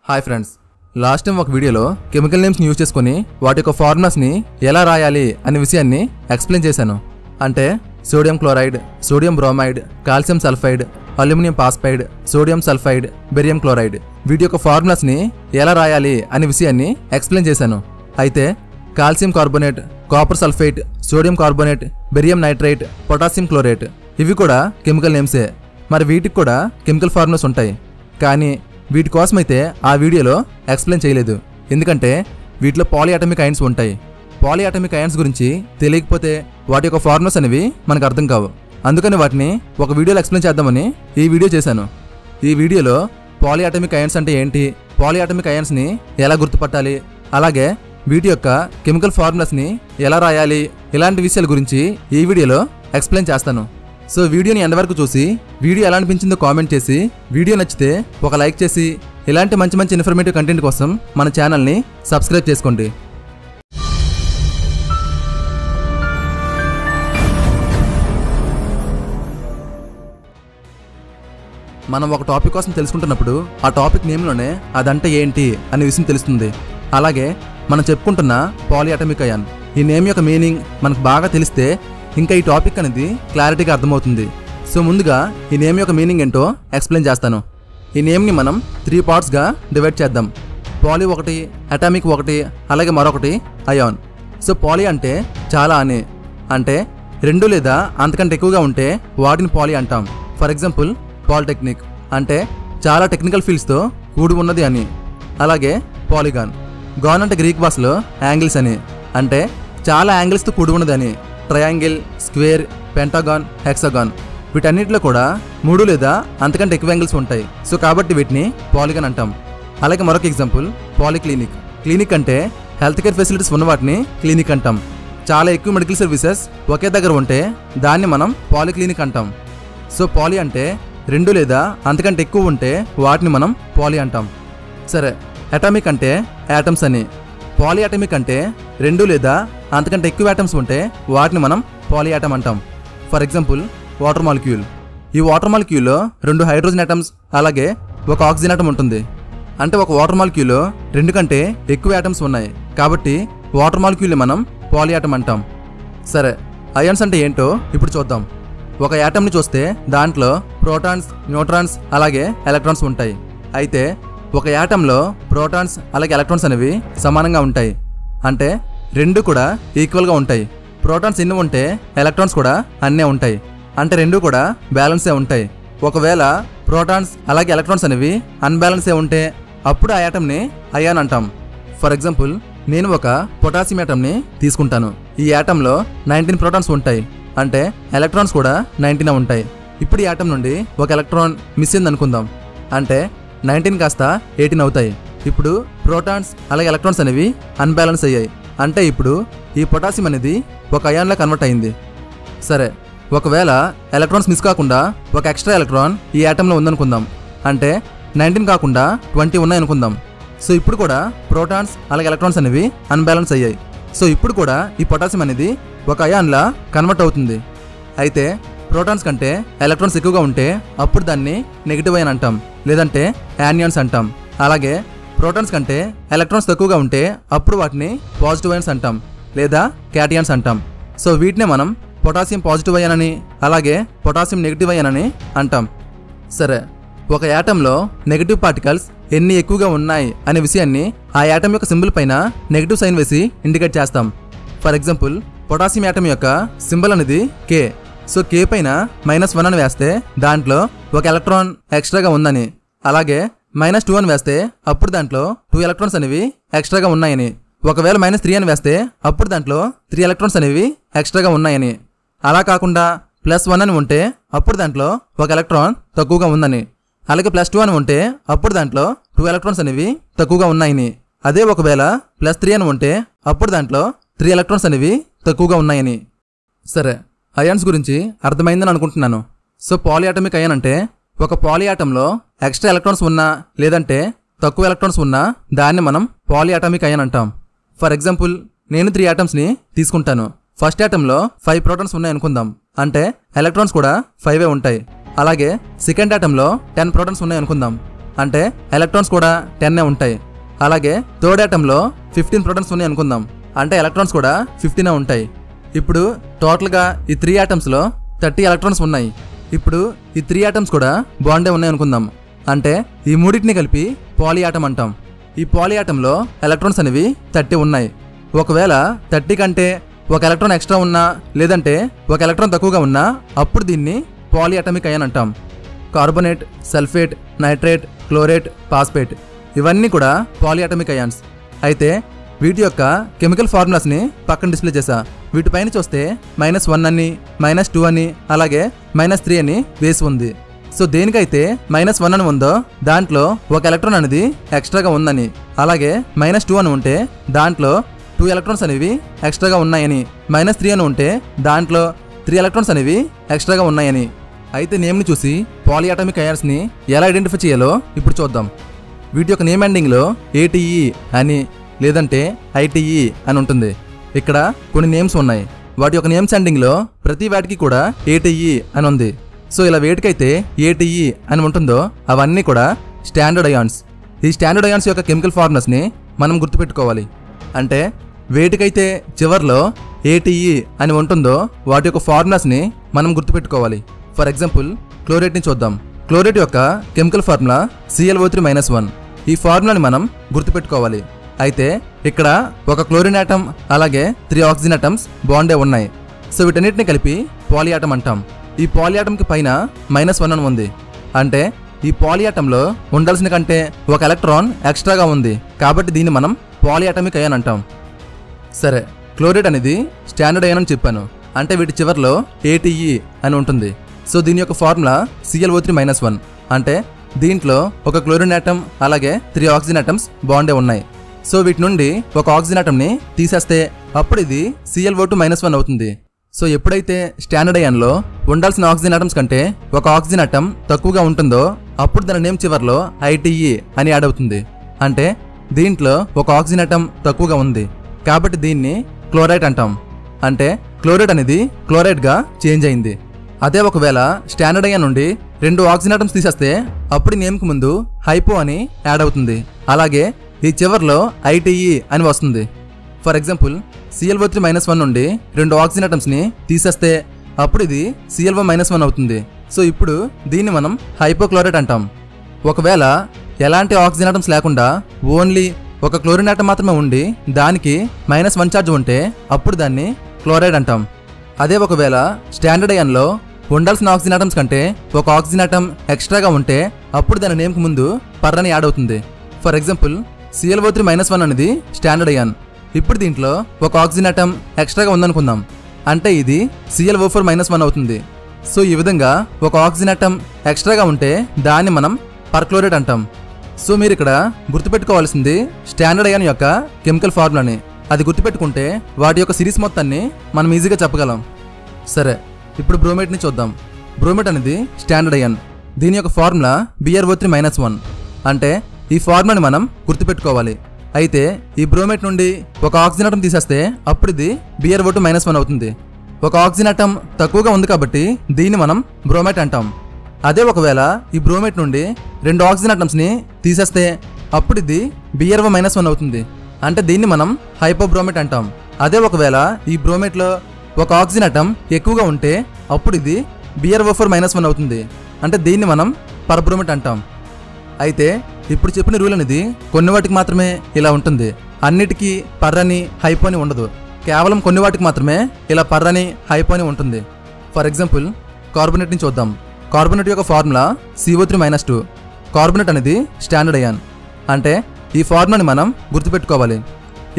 Hi friends, last time ఒక వీడియోలో chemical names use చేసుకుని వాటి యొక్క ఫార్ములాస్ని ఎలా రాయాలి అనే విషయాన్ని ఎక్స్ప్లెయిన్ చేశాను. అంటే sodium chloride, sodium bromide, calcium sulphide, aluminium phosphide, sodium sulphide, barium chloride వీటి యొక్క ఫార్ములాస్ని ఎలా రాయాలి అనే విషయాన్ని ఎక్స్ప్లెయిన్ చేశాను. అయితే calcium carbonate, copper sulphate, sodium carbonate, barium nitrite, potassium chlorate ఇవి కూడా కెమికల్ నేమ్సే. మరి వీటికి కూడా కెమికల్ ఫార్ములాస్ ఉంటాయి. కానీ వీటి కోసమైతే ఆ వీడియోలో ఎక్స్ప్లెయిన్ చేయలేదు. ఎందుకంటే వీటిలో పాలియాటమిక్ అయాన్స్ ఉంటాయి. పాలియాటమిక్ అయాన్స్ గురించి తెలియకపోతే వాటి యొక్క ఫార్ములాస్ అనేవి మనకు అర్థం కావు. అందుకని వాటిని ఒక వీడియోలో ఎక్స్ప్లెయిన్ చేద్దామని ఈ వీడియో చేశాను. ఈ వీడియోలో పాలియాటమిక్ అయాన్స్ అంటే ఏంటి, పాలియాటమిక్ అయాన్స్ని ఎలా గుర్తుపట్టాలి, అలాగే వీటి యొక్క కెమికల్ ఫార్ములాస్ని ఎలా రాయాలి, ఇలాంటి విషయాల గురించి ఈ వీడియోలో ఎక్స్ప్లెయిన్ చేస్తాను. సో వీడియోని ఎండ్ వరకు చూసి వీడియో ఎలా అనిపించిందో కామెంట్ చేసి, వీడియో నచ్చితే ఒక లైక్ చేసి ఇలాంటి మంచి మంచి ఇన్ఫర్మేటివ్ కంటెంట్ కోసం మన ఛానల్ని సబ్స్క్రైబ్ చేసుకోండి. మనం ఒక టాపిక్ కోసం తెలుసుకుంటున్నప్పుడు ఆ టాపిక్ నేమ్లోనే అదంటే ఏంటి అనే విషయం తెలుస్తుంది. అలాగే మనం చెప్పుకుంటున్న పాలియాటమిక్ అయాన్ ఈ నేమ్ యొక్క మీనింగ్ మనకు బాగా తెలిస్తే ఇంకా ఈ టాపిక్ అనేది క్లారిటీగా అర్థమవుతుంది. సో ముందుగా ఈ నేమ్ యొక్క మీనింగ్ ఏంటో ఎక్స్ప్లెయిన్ చేస్తాను. ఈ నేమ్ని మనం 3 పార్ట్స్గా డివైడ్ చేద్దాం. పాలి ఒకటి, అటామిక్ ఒకటి, అలాగే మరొకటి అయాన్. సో పాలి అంటే చాలా అని, అంటే 2 లేదా అంతకంటే ఎక్కువగా ఉంటే వాటిని పాలి అంటాం. ఫర్ ఎగ్జాంపుల్ పాలిటెక్నిక్ అంటే చాలా టెక్నికల్ ఫీల్డ్స్తో కూడి ఉన్నది అని. అలాగే పాలిగాన్, గాన్ అంటే గ్రీక్ భాషలో యాంగిల్స్ అని, అంటే చాలా యాంగిల్స్తో కూడి ఉన్నదని. ట్రయాంగిల్, స్క్వేర్, పెంటాగాన్, హెక్సాగాన్ వీటన్నిటిలో కూడా 3 లేదా అంతకంటే ఎక్కువ యాంగిల్స్ ఉంటాయి. సో కాబట్టి వీటిని పాలిగాన్ అంటాం. అలాగే మరొక ఎగ్జాంపుల్ పాలిక్లినిక్. క్లినిక్ అంటే హెల్త్ కేర్ ఫెసిలిటీస్ ఉన్న వాటిని క్లినిక్ అంటాం. చాలా ఎక్కువ మెడికల్ సర్వీసెస్ ఒకే దగ్గర ఉంటే దాన్ని మనం పాలిక్లినిక్ అంటాం. సో పాలి అంటే 2 లేదా అంతకంటే ఎక్కువ ఉంటే వాటిని మనం పాలి అంటాం. సరే, అటామిక్ అంటే యాటమ్స్ అని. పాలియాటమిక్ అంటే 2 లేదా అంతకంటే ఎక్కువ యాటమ్స్ ఉంటే వాటిని మనం పాలియాటమ్ అంటాం. For example water molecule. ఈ వాటర్ మాలిక్యూల్లో 2 హైడ్రోజన్ యాటమ్స్ అలాగే ఒక ఆక్సిజన్ యాటమ్ ఉంటుంది. అంటే ఒక వాటర్ మాలిక్యూల్లో 2 కంటే ఎక్కువ యాటమ్స్ ఉన్నాయి కాబట్టి వాటర్ మాలిక్యూల్ని మనం పాలియాటమ్ అంటాం. సరే, అయాన్స్ అంటే ఏంటో ఇప్పుడు చూద్దాం. ఒక యాటమ్ని చూస్తే దాంట్లో ప్రోటాన్స్, న్యూట్రాన్స్ అలాగే ఎలక్ట్రాన్స్ ఉంటాయి. అయితే ఒక యాటంలో ప్రోటాన్స్ అలాగే ఎలక్ట్రాన్స్ అనేవి సమానంగా ఉంటాయి. అంటే 2 కూడా ఈక్వల్గా ఉంటాయి. ప్రోటాన్స్ ఎన్ని ఉంటే ఎలక్ట్రాన్స్ కూడా అన్నే ఉంటాయి. అంటే 2 కూడా బ్యాలెన్సే ఉంటాయి. ఒకవేళ ప్రోటాన్స్ అలాగే ఎలక్ట్రాన్స్ అనేవి అన్బ్యాలెన్సే ఉంటే అప్పుడు ఆ యాటమ్ని అయాన్ అంటాం. ఫర్ ఎగ్జాంపుల్ నేను ఒక పొటాషియం యాటమ్ని తీసుకుంటాను. ఈ యాటంలో 19 ప్రోటాన్స్ ఉంటాయి. అంటే ఎలక్ట్రాన్స్ కూడా 19 ఉంటాయి. ఇప్పుడు ఈ యాటమ్ నుండి ఒక ఎలక్ట్రాన్ మిస్ అయింది అనుకుందాం. అంటే 19 కాస్త 18 అవుతాయి. ఇప్పుడు ప్రోటాన్స్ అలాగే ఎలక్ట్రాన్స్ అనేవి అన్బ్యాలెన్స్ అయ్యాయి. అంటే ఇప్పుడు ఈ పొటాషియం అనేది ఒక అయాన్లా కన్వర్ట్ అయింది. సరే, ఒకవేళ ఎలక్ట్రాన్స్ మిస్ కాకుండా ఒక ఎక్స్ట్రా ఎలక్ట్రాన్ ఈ యాటంలో ఉందనుకుందాం. అంటే 19 కాకుండా 20 ఉన్నాయనుకుందాం. సో ఇప్పుడు కూడా ప్రోటాన్స్ అలాగే ఎలక్ట్రాన్స్ అనేవి అన్బ్యాలెన్స్ అయ్యాయి. సో ఇప్పుడు కూడా ఈ పొటాషియం అనేది ఒక అయాన్లా కన్వర్ట్ అవుతుంది. అయితే ప్రోటాన్స్ కంటే ఎలక్ట్రాన్స్ ఎక్కువగా ఉంటే అప్పుడు దాన్ని నెగిటివ్ అయాన్ అంటాం, లేదంటే యానియాన్స్ అంటాం. అలాగే ప్రోటాన్స్ కంటే ఎలక్ట్రాన్స్ తక్కువగా ఉంటే అప్పుడు వాటిని పాజిటివ్ అయాన్స్ అంటాం, లేదా క్యాటియాన్స్ అంటాం. సో వీటినే మనం పొటాషియం పాజిటివ్ అయాన్ అని అలాగే పొటాషియం నెగిటివ్ అయాన్ అని అంటాం. సరే, ఒక యాటంలో నెగిటివ్ పార్టికల్స్ ఎన్ని ఎక్కువగా ఉన్నాయి అనే విషయాన్ని ఆ యాటమ్ యొక్క సింబల్ పైన నెగిటివ్ సైన్ వేసి ఇండికేట్ చేస్తాం. ఫర్ ఎగ్జాంపుల్ పొటాషియం యాటమ్ యొక్క సింబల్ అనేది K. సో K పైన -1 అని వేస్తే దాంట్లో ఒక ఎలక్ట్రాన్ ఎక్స్ట్రాగా ఉందని. అలాగే -2 అని వేస్తే అప్పుడు దాంట్లో 2 ఎలక్ట్రాన్స్ అనేవి ఎక్స్ట్రాగా ఉన్నాయని. ఒకవేళ -3 అని వేస్తే అప్పుడు దాంట్లో 3 ఎలక్ట్రాన్స్ అనేవి ఎక్స్ట్రాగా ఉన్నాయని. అలా కాకుండా +1 అని ఉంటే అప్పుడు దాంట్లో ఒక ఎలక్ట్రాన్ తక్కువగా ఉందని. అలాగే +2 అని ఉంటే అప్పుడు దాంట్లో 2 ఎలక్ట్రాన్స్ అనేవి తక్కువగా ఉన్నాయని. అదే ఒకవేళ +3 అని ఉంటే అప్పుడు దాంట్లో 3 ఎలక్ట్రాన్స్ అనేవి తక్కువగా ఉన్నాయని. సరే, అయాన్స్ గురించి అర్థమైందని అనుకుంటున్నాను. సో పాలియాటమిక్ అయాన్ అంటే ఒక పాలియాటంలో ఎక్స్ట్రా ఎలక్ట్రాన్స్ ఉన్నా లేదంటే తక్కువ ఎలక్ట్రాన్స్ ఉన్నా దాన్ని మనం పాలియాటమిక్ అయాన్ అంటాం. ఫర్ ఎగ్జాంపుల్ నేను 3 యాటమ్స్ని తీసుకుంటాను. ఫస్ట్ యాటంలో 5 ప్రోటాన్స్ ఉన్నాయనుకుందాం. అంటే ఎలక్ట్రాన్స్ కూడా 5 ఉంటాయి. అలాగే సెకండ్ యాటంలో 10 ప్రోటాన్స్ ఉన్నాయనుకుందాం. అంటే ఎలక్ట్రాన్స్ కూడా 10 ఉంటాయి. అలాగే థర్డ్ ఆటంలో 15 ప్రోటాన్స్ ఉన్నాయి అనుకుందాం, అంటే ఎలక్ట్రాన్స్ కూడా 15 ఉంటాయి. ఇప్పుడు టోటల్గా ఈ 3 ఆటమ్స్లో 30 ఎలక్ట్రాన్స్ ఉన్నాయి. ఇప్పుడు ఈ 3 ఆటమ్స్ కూడా బాండే ఉన్నాయి అనుకుందాం, అంటే ఈ మూడింటిని కలిపి పాలీ ఆటం అంటాం. ఈ పాలీ ఆటంలో ఎలక్ట్రాన్స్ అనేవి 30 ఉన్నాయి. ఒకవేళ 30 కంటే ఒక ఎలక్ట్రాన్ ఎక్స్ట్రా ఉన్నా లేదంటే ఒక ఎలక్ట్రాన్ తక్కువగా ఉన్నా అప్పుడు దీన్ని పాలియాటమిక్ అయాన్ అంటాం. Carbonate, sulphate, nitrate, chlorate, phosphate ఇవన్నీ కూడా పాలియాటమిక్ అయాన్స్. అయితే వీటి యొక్క కెమికల్ ఫార్ములాస్ని పక్కన డిస్ప్లే చేశా. వీటిపైన చూస్తే -1 అని, -2 అని, అలాగే -3 అని వేసి ఉంది. సో దేనికైతే -1 అని ఉందో దాంట్లో ఒక ఎలక్ట్రాన్ అనేది ఎక్స్ట్రాగా ఉందని, అలాగే -2 అని ఉంటే దాంట్లో 2 ఎలక్ట్రాన్స్ అనేవి ఎక్స్ట్రాగా ఉన్నాయని, -3 అని ఉంటే దాంట్లో 3 ఎలక్ట్రాన్స్ అనేవి ఎక్స్ట్రాగా ఉన్నాయని. అయితే నేమ్ని చూసి పాలియాటమిక్ అయాన్స్ని ఎలా ఐడెంటిఫై చేయాలో ఇప్పుడు చూద్దాం. వీటి యొక్క నేమ్ ఎండింగ్లో ATE అని లేదంటే ITE అని ఉంటుంది. ఇక్కడ కొన్ని నేమ్స్ ఉన్నాయి. వాటి యొక్క నేమ్స్ ఎండింగ్లో ప్రతి వాటికి కూడా ATE అని ఉంది. సో ఇలా వేటికైతే ATE అని ఉంటుందో అవన్నీ కూడా స్టాండర్డ్ అయాన్స్. ఈ స్టాండర్డ్ అయాన్స్ యొక్క కెమికల్ ఫార్ములాస్ని మనం గుర్తుపెట్టుకోవాలి. అంటే వేటికైతే చివర్లో ATE అని ఉంటుందో వాటి యొక్క ఫార్ములాస్ని మనం గుర్తుపెట్టుకోవాలి. ఫర్ ఎగ్జాంపుల్ క్లోరేట్ని చూద్దాం. క్లోరేట్ యొక్క కెమికల్ ఫార్ములా ClO3-1. ఈ ఫార్ములాని మనం గుర్తుపెట్టుకోవాలి. అయితే ఇక్కడ ఒక క్లోరిన్ ఆటం అలాగే 3 ఆక్సిజన్ ఆటమ్స్ బాండే ఉన్నాయి. సో వీటన్నిటిని కలిపి పాలియాటం అంటాం. ఈ పాలియాటంకి పైన -1 అని ఉంది, అంటే ఈ పాలియాటంలో ఉండాల్సిన కంటే ఒక ఎలక్ట్రాన్ ఎక్స్ట్రాగా ఉంది కాబట్టి దీన్ని మనం పాలియాటమిక్ అయాన్ అంటాం. సరే, క్లోరేట్ అనేది స్టాండర్డ్ అయాన్ అని చెప్పాను, అంటే వీటి చివర్లో ATE అని ఉంటుంది. సో దీని యొక్క ఫార్ములా ClO3-1, అంటే దీంట్లో ఒక క్లోరిన్ ఆటం అలాగే 3 ఆక్సిజన్ ఆటమ్స్ బాండే ఉన్నాయి. సో వీటి నుండి ఒక ఆక్సిజన్ ఆటంని తీసేస్తే అప్పుడు ఇది ClO2-1 అవుతుంది. సో ఎప్పుడైతే స్టాండర్డ్ అయాన్లో ఉండాల్సిన ఆక్సిజన్ ఆటమ్స్ కంటే ఒక ఆక్సిజన్ ఆటం తక్కువగా ఉంటుందో అప్పుడు దాని నేమ్ చివర్లో ITE అని యాడ్ అవుతుంది. అంటే దీంట్లో ఒక ఆక్సిజన్ ఆటం తక్కువగా ఉంది కాబట్టి దీన్ని క్లోరైట్ అంటాం. అంటే క్లోరైట్ అనేది క్లోరైడ్గా చేంజ్ అయింది. అదే ఒకవేళ స్టాండర్డ్ అయాన్ నుండి 2 ఆక్సిజన్ ఆటమ్స్ తీసేస్తే అప్పుడు నేమ్కి ముందు హైపో అని యాడ్ అవుతుంది. అలాగే ఈ చివర్లో ITE అని వస్తుంది. ఫర్ ఎగ్జాంపుల్ ClO3-1 నుండి 2 ఆక్సిజన్ ఆటమ్స్ని తీసేస్తే అప్పుడు ఇది ClO-1 అవుతుంది. సో ఇప్పుడు దీన్ని మనం హైపోక్లోరైట్ అంటాం. ఒకవేళ ఎలాంటి ఆక్సిజన్ ఆటమ్స్ లేకుండా ఓన్లీ ఒక క్లోరిన్ ఆటం మాత్రమే ఉండి దానికి -1 ఛార్జ్ ఉంటే అప్పుడు దాన్ని క్లోరైడ్ అంటాం. అదే ఒకవేళ స్టాండర్డ్ అయాన్లో ఉండాల్సిన ఆక్సిజన్ ఆటమ్స్ కంటే ఒక ఆక్సిజన్ ఆటం ఎక్స్ట్రాగా ఉంటే అప్పుడు దాని నేమ్కి ముందు పర్ అని యాడ్ అవుతుంది. ఫర్ ఎగ్జాంపుల్ ClO3-1 అనేది స్టాండర్డ్ అయాన్. ఇప్పుడు దీంట్లో ఒక ఆక్సిజన్ ఆటం ఎక్స్ట్రాగా ఉందనుకుందాం, అంటే ఇది ClO4-1 అవుతుంది. సో ఈ విధంగా ఒక ఆక్సిజన్ ఆటం ఎక్స్ట్రాగా ఉంటే దాన్ని మనం పర్క్లోరేట్ అంటాం. సో మీరు ఇక్కడ గుర్తుపెట్టుకోవాల్సింది స్టాండర్డ్ అయాన్ యొక్క కెమికల్ ఫార్ములాని. అది గుర్తుపెట్టుకుంటే వాటి యొక్క సిరీస్ మొత్తాన్ని మనం ఈజీగా చెప్పగలం. సరే, ఇప్పుడు బ్రోమేట్ని చూద్దాం. బ్రోమేట్ అనేది స్టాండర్డ్ అయాన్. దీని యొక్క ఫార్ములా BrO3-1, అంటే ఈ ఫార్ములాని మనం గుర్తుపెట్టుకోవాలి. అయితే ఈ బ్రోమేట్ నుండి ఒక ఆక్సిజన్ ఆటం తీసేస్తే అప్పుడు ఇది BrO2-1 అవుతుంది. ఒక ఆక్సిజన్ ఆటం తక్కువగా ఉంది కాబట్టి దీన్ని మనం బ్రోమేట్ అంటాం. అదే ఒకవేళ ఈ బ్రోమేట్ నుండి 2 ఆక్సిజన్ ఆటమ్స్ని తీసేస్తే అప్పుడు ఇది BrO-1 అవుతుంది, అంటే దీన్ని మనం హైపోబ్రోమేట్ అంటాం. అదే ఒకవేళ ఈ బ్రోమేట్లో ఒక ఆక్సిజన్ ఆటం ఎక్కువగా ఉంటే అప్పుడు ఇది BrO4-1 అవుతుంది, అంటే దీన్ని మనం పర్బ్రోమేట్ అంటాం. అయితే ఇప్పుడు చెప్పిన రూల్ అనేది కొన్ని వాటికి మాత్రమే ఇలా ఉంటుంది. అన్నిటికీ పర్రని హైపోని ఉండదు. కేవలం కొన్ని వాటికి మాత్రమే ఇలా పర్రని హైపోని ఉంటుంది. ఫర్ ఎగ్జాంపుల్ కార్బోనేట్ని చూద్దాం. కార్బోనేట్ యొక్క ఫార్ములా CO3-2. కార్బోనేట్ అనేది స్టాండర్డ్ అయాన్, అంటే ఈ ఫార్ములాని మనం గుర్తుపెట్టుకోవాలి.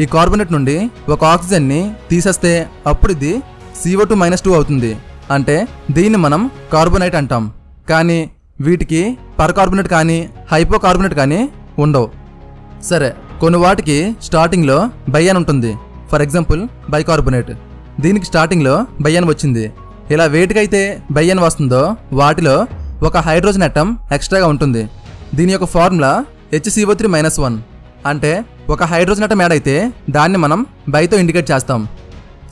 ఈ కార్బోనేట్ నుండి ఒక ఆక్సిజన్ని తీసేస్తే అప్పుడు ఇది CO2-2 అవుతుంది, అంటే దీన్ని మనం కార్బోనైట్ అంటాం. కానీ వీటికి పర్కార్బోనేట్ కానీ హైపోకార్బోనేట్ కానీ ఉండవు. సరే, కొన్ని వాటికి స్టార్టింగ్లో బై అని ఉంటుంది. ఫర్ ఎగ్జాంపుల్ బైకార్బోనేట్, దీనికి స్టార్టింగ్లో బై అని వచ్చింది. ఇలా వేటికైతే బై అని వస్తుందో వాటిలో ఒక హైడ్రోజన్ ఆటం ఎక్స్ట్రాగా ఉంటుంది. దీని యొక్క ఫార్ములా HCO3-1, అంటే ఒక హైడ్రోజన్ ఆటం యాడ్ అయితే దాన్ని మనం బైతో ఇండికేట్ చేస్తాం.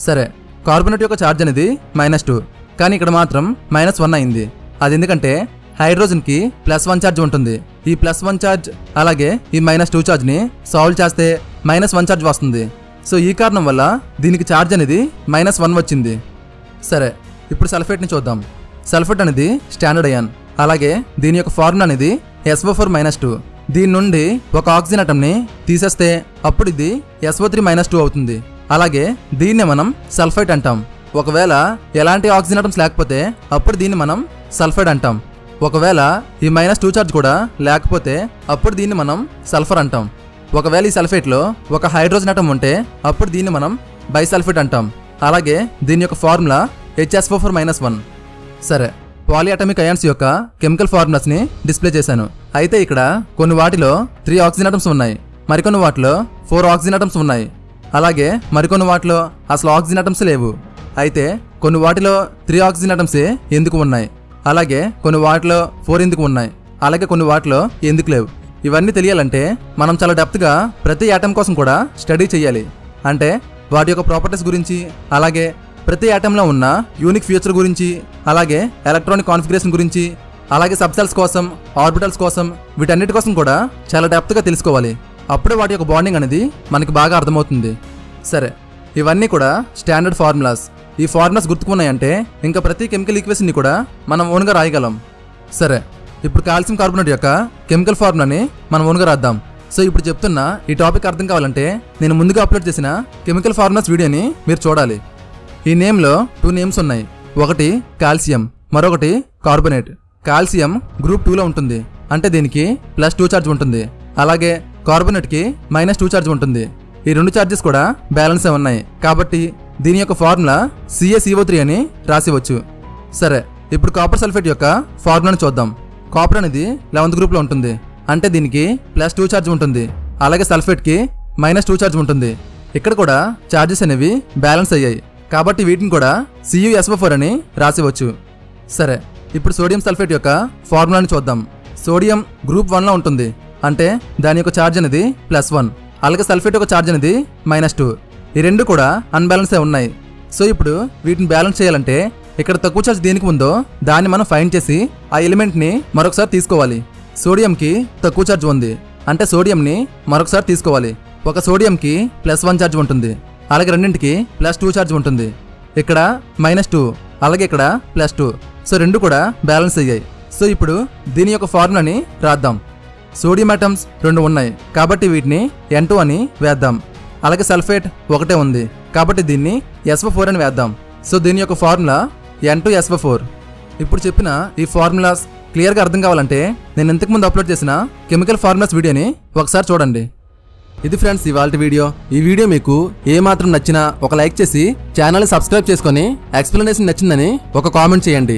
సరే, కార్బోనేట్ యొక్క ఛార్జ్ అనేది -2, కానీ ఇక్కడ మాత్రం -1 అయింది. అది ఎందుకంటే హైడ్రోజన్కి +1 ఛార్జ్ ఉంటుంది. ఈ +1 ఛార్జ్ అలాగే ఈ -2 ఛార్జ్ని సాల్వ్ చేస్తే -1 ఛార్జ్ వస్తుంది. సో ఈ కారణం వల్ల దీనికి ఛార్జ్ అనేది -1 వచ్చింది. సరే, ఇప్పుడు సల్ఫేట్ని చూద్దాం. సల్ఫేట్ అనేది స్టాండర్డ్ అయాన్. అలాగే దీని యొక్క ఫార్ములా అనేది SO4-2. దీని నుండి ఒక ఆక్సిజన్ అటమ్ని తీసేస్తే అప్పుడు ఇది SO3-2 అవుతుంది. అలాగే దీన్నే మనం సల్ఫైట్ అంటాం. ఒకవేళ ఎలాంటి ఆక్సిజన్ అటమ్స్ లేకపోతే అప్పుడు దీన్ని మనం సల్ఫైడ్ అంటాం. ఒకవేళ ఈ -2 ఛార్జ్ కూడా లేకపోతే అప్పుడు దీన్ని మనం సల్ఫర్ అంటాం. ఒకవేళ ఈ సల్ఫేట్లో ఒక హైడ్రోజన్ అటమ్ ఉంటే అప్పుడు దీన్ని మనం బైసల్ఫేట్ అంటాం. అలాగే దీని యొక్క ఫార్ములా HSO4-1. సరే, పాలిఅటామిక్ అయాన్స్ యొక్క కెమికల్ ఫార్ములాస్ని డిస్ప్లే చేశాను. అయితే ఇక్కడ కొన్ని వాటిలో 3 ఆక్సిజన్ అటమ్స్ ఉన్నాయి, మరికొన్ని వాటిలో 4 ఆక్సిజన్ అటమ్స్ ఉన్నాయి. అలాగే మరికొన్ని వాటిలో అసలు ఆక్సిజన్ అటమ్స్ లేవు. అయితే కొన్ని వాటిలో 3 ఆక్సిజన్ అటమ్సే ఎందుకు ఉన్నాయి, అలాగే కొన్ని వాటిలో 4 ఎందుకు ఉన్నాయి, అలాగే కొన్ని వాటిలో ఎందుకు లేవు. ఇవన్నీ తెలియాలంటే మనం చాలా డెప్త్గా ప్రతి యాటమ్ కోసం కూడా స్టడీ చేయాలి. అంటే వాటి యొక్క ప్రాపర్టీస్ గురించి, అలాగే ప్రతి యాటంలో ఉన్న యూనిక్ ఫీచర్ గురించి, అలాగే ఎలక్ట్రానిక్ కాన్ఫిగరేషన్ గురించి, అలాగే సబ్సెల్స్ కోసం, ఆర్బిటల్స్ కోసం, వీటన్నిటి కోసం కూడా చాలా డెప్త్గా తెలుసుకోవాలి. అప్పుడే వాటి యొక్క బాండింగ్ అనేది మనకి బాగా అర్థమవుతుంది. సరే, ఇవన్నీ కూడా స్టాండర్డ్ ఫార్ములాస్. ఈ ఫార్ములాస్ గుర్తుకున్నాయంటే ఇంకా ప్రతి కెమికల్ ఈక్వేషన్ని కూడా మనం ఓన్గా రాయగలం. సరే, ఇప్పుడు కాల్షియం కార్బోనేట్ యొక్క కెమికల్ ఫార్ములాని మనం ఓన్గా రాద్దాం. సో ఇప్పుడు చెప్తున్న ఈ టాపిక్ అర్థం కావాలంటే నేను ముందుగా అప్లోడ్ చేసిన కెమికల్ ఫార్ములాస్ వీడియోని మీరు చూడాలి. ఈ నేమ్లో 2 నేమ్స్ ఉన్నాయి. ఒకటి కాల్షియం, మరొకటి కార్బోనేట్. కాల్షియం గ్రూప్ 2లో ఉంటుంది, అంటే దీనికి +2 ఛార్జ్ ఉంటుంది. అలాగే కార్బోనేట్కి -2 ఛార్జ్ ఉంటుంది. ఈ 2 ఛార్జెస్ కూడా బ్యాలెన్సే ఉన్నాయి. కాబట్టి దీని యొక్క ఫార్ములా CaCO3 అని రాసివచ్చు. సరే, ఇప్పుడు కాపర్ సల్ఫేట్ యొక్క ఫార్ములాను చూద్దాం. కాపర్ అనేది 11th గ్రూప్లో ఉంటుంది, అంటే దీనికి +2 ఛార్జ్ ఉంటుంది. అలాగే సల్ఫేట్కి -2 ఛార్జ్ ఉంటుంది. ఇక్కడ కూడా ఛార్జెస్ అనేవి బ్యాలెన్స్ అయ్యాయి, కాబట్టి వీటిని కూడా CuSO4 అని రాసివచ్చు. సరే, ఇప్పుడు సోడియం సల్ఫేట్ యొక్క ఫార్ములాను చూద్దాం. సోడియం గ్రూప్ 1లో ఉంటుంది, అంటే దాని యొక్క ఛార్జ్ అనేది +1. అలాగే సల్ఫేట్ యొక్క ఛార్జ్ అనేది -2. ఈ రెండు కూడా అన్బ్యాలెన్సే ఉన్నాయి. సో ఇప్పుడు వీటిని బ్యాలెన్స్ చేయాలంటే ఇక్కడ తక్కువ ఛార్జ్ దేనికి ఉందో దాన్ని మనం ఫైండ్ చేసి ఆ ఎలిమెంట్ని మరొకసారి తీసుకోవాలి. సోడియంకి తక్కువ ఛార్జ్ ఉంది, అంటే సోడియంని మరొకసారి తీసుకోవాలి. ఒక సోడియంకి +1 ఛార్జ్ ఉంటుంది, అలాగే రెండింటికి +2 ఛార్జ్ ఉంటుంది. ఇక్కడ -2, అలాగే ఇక్కడ +2. సో రెండు కూడా బ్యాలెన్స్ అయ్యాయి. సో ఇప్పుడు దీని యొక్క ఫార్ములాని రాద్దాం. సోడియం అటమ్స్ 2 ఉన్నాయి, కాబట్టి వీటిని N2 అని వేద్దాం. అలాగే సల్ఫేట్ ఒకటే ఉంది, కాబట్టి దీన్ని SO4 అని వేద్దాం. సో దీని యొక్క ఫార్ములా N2SO4. ఇప్పుడు చెప్పిన ఈ ఫార్ములాస్ క్లియర్గా అర్థం కావాలంటే నేను ఇంతకుముందు అప్లోడ్ చేసిన కెమికల్ ఫార్ములాస్ వీడియోని ఒకసారి చూడండి. ఇది ఫ్రెండ్స్ ఇవాల్టి వీడియో. ఈ వీడియో మీకు ఏమాత్రం నచ్చినా ఒక లైక్ చేసి ఛానల్ని సబ్స్క్రైబ్ చేసుకొని ఎక్స్ప్లెనేషన్ నచ్చిందని ఒక కామెంట్ చేయండి.